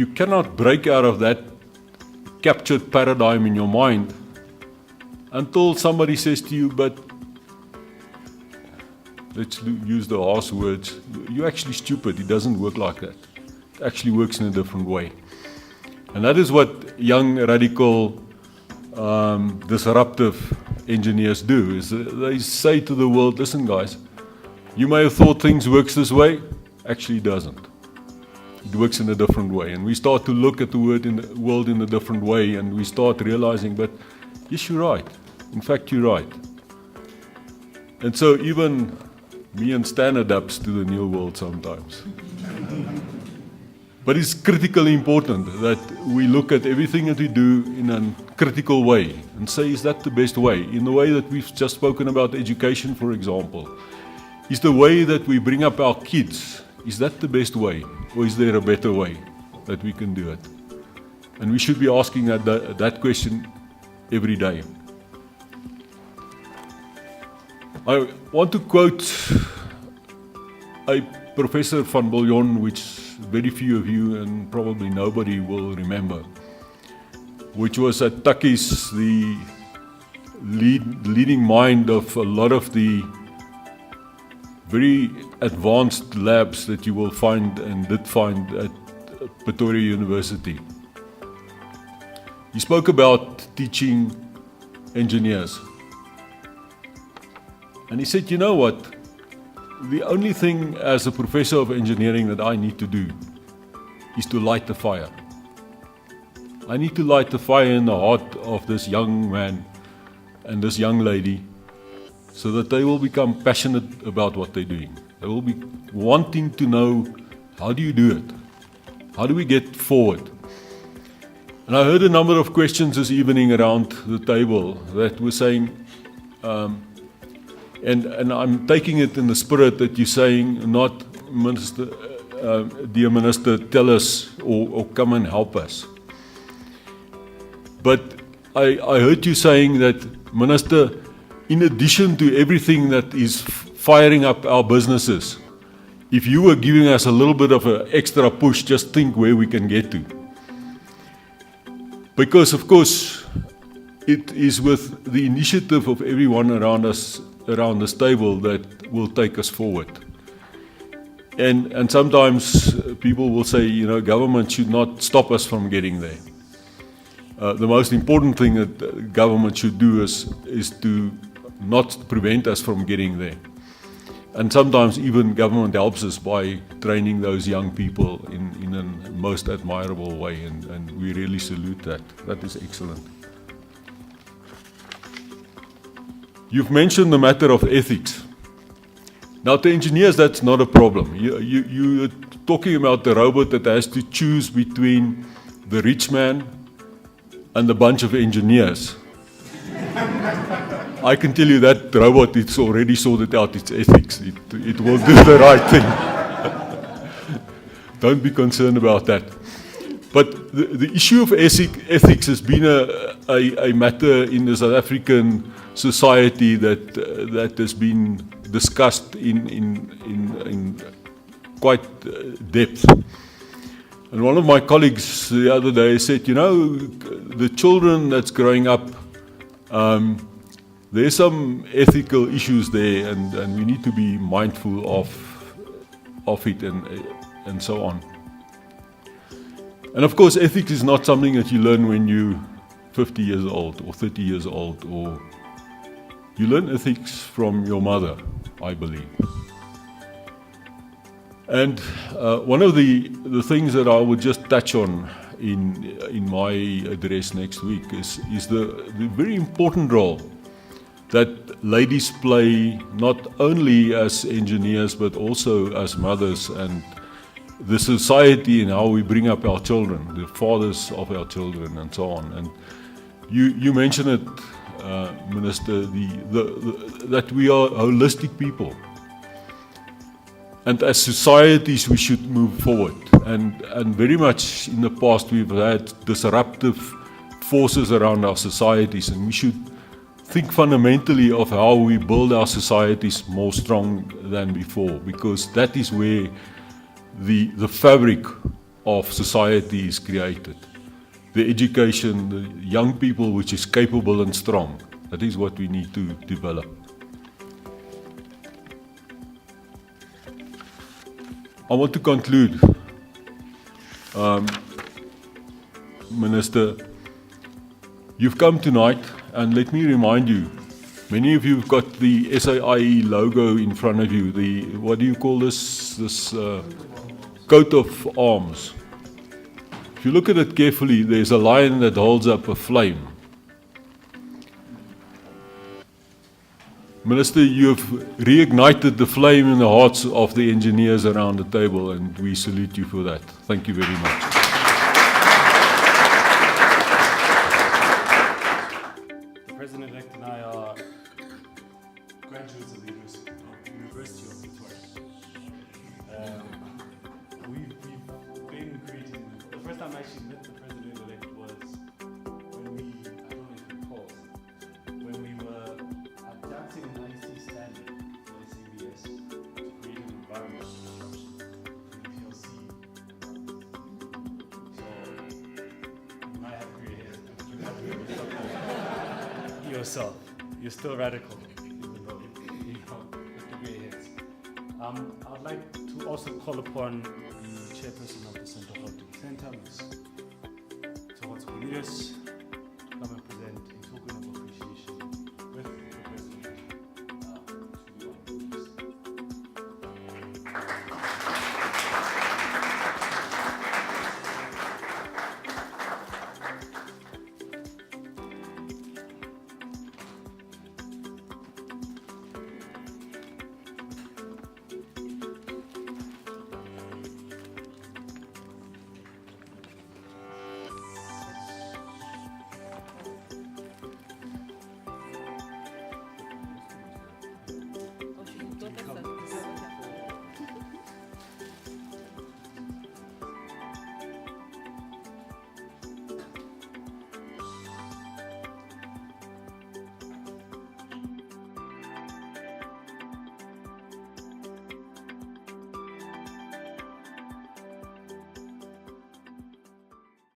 you cannot break out of that captured paradigm in your mind until somebody says to you, but let's use the harsh words, you're actually stupid, it doesn't work like that. It actually works in a different way. And that is what young, radical, disruptive engineers do, is they say to the world, listen guys, you may have thought things works this way, actually it doesn't. It works in a different way. And we start to look at the world in a different way, and we start realizing, but yes, you're right. In fact, you're right. And so even me and Stan adapts to the new world sometimes. But it's critically important that we look at everything that we do in a critical way and say, is that the best way? In the way that we've just spoken about education, for example. Is the way that we bring up our kids, is that the best way? Or is there a better way that we can do it? And we should be asking that question every day. I want to quote a Professor van Biljon, which very few of you and probably nobody will remember, which was at Takkies the leading mind of a lot of the very advanced labs that you will find and did find at Pretoria University. He spoke about teaching engineers. And he said, you know what? The only thing as a professor of engineering that I need to do is to light the fire. I need to light the fire in the heart of this young man and this young lady so that they will become passionate about what they're doing. They will be wanting to know, how do you do it? How do we get forward? And I heard a number of questions this evening around the table that were saying, and I'm taking it in the spirit that you're saying, not Minister, dear Minister, tell us or come and help us. But I heard you saying that, Minister, in addition to everything that is firing up our businesses, if you were giving us a little bit of an extra push, just think where we can get to. Because, of course, it is with the initiative of everyone around us, around this table, that will take us forward. And sometimes people will say, you know, government should not stop us from getting there. The most important thing that government should do is to not prevent us from getting there. And sometimes even government helps us by training those young people in a most admirable way, and we really salute that. That is excellent. You've mentioned the matter of ethics. Now, to engineers, that's not a problem. You're talking about the robot that has to choose between the rich man and a bunch of engineers. I can tell you that robot, it's already sorted out its ethics. It will do the right thing. Don't be concerned about that. But the issue of ethics has been a matter in the South African society that has been discussed in quite depth. And one of my colleagues the other day said, you know, the children that's growing up, there's some ethical issues there, and we need to be mindful of it and so on. And of course, ethics is not something that you learn when you're 50 years old or 30 years old, or you learn ethics from your mother, I believe. And one of the things that I would just touch on in my address next week is the very important role that ladies play, not only as engineers but also as mothers, and the society and how we bring up our children, the fathers of our children and so on. And you mentioned it, Minister, that we are holistic people. And as societies, we should move forward. And very much in the past, we've had disruptive forces around our societies, and we should think fundamentally of how we build our societies more strong than before, because that is where the fabric of society is created. The education, the young people which is capable and strong. That is what we need to develop. I want to conclude. Minister, you've come tonight, and let me remind you, many of you have got the SAIE logo in front of you, the, what do you call this coat of arms. If you look at it carefully, there's a lion that holds up a flame. Minister, you have reignited the flame in the hearts of the engineers around the table, and we salute you for that. Thank you very much. The President-elect and I are graduates of the University of Victoria. We've been creating, the first time I actually met the President-elect was when we, I don't know if you recall, when we were adapting an IC standard for SABS to create an environment for construction in PLC. So you might have grey hair, but you have to do something yourself. You're still radical, even though you know, with the grey hairs. I'd like to also call upon the chairperson of the Centre, Ms. Towards Cornelius,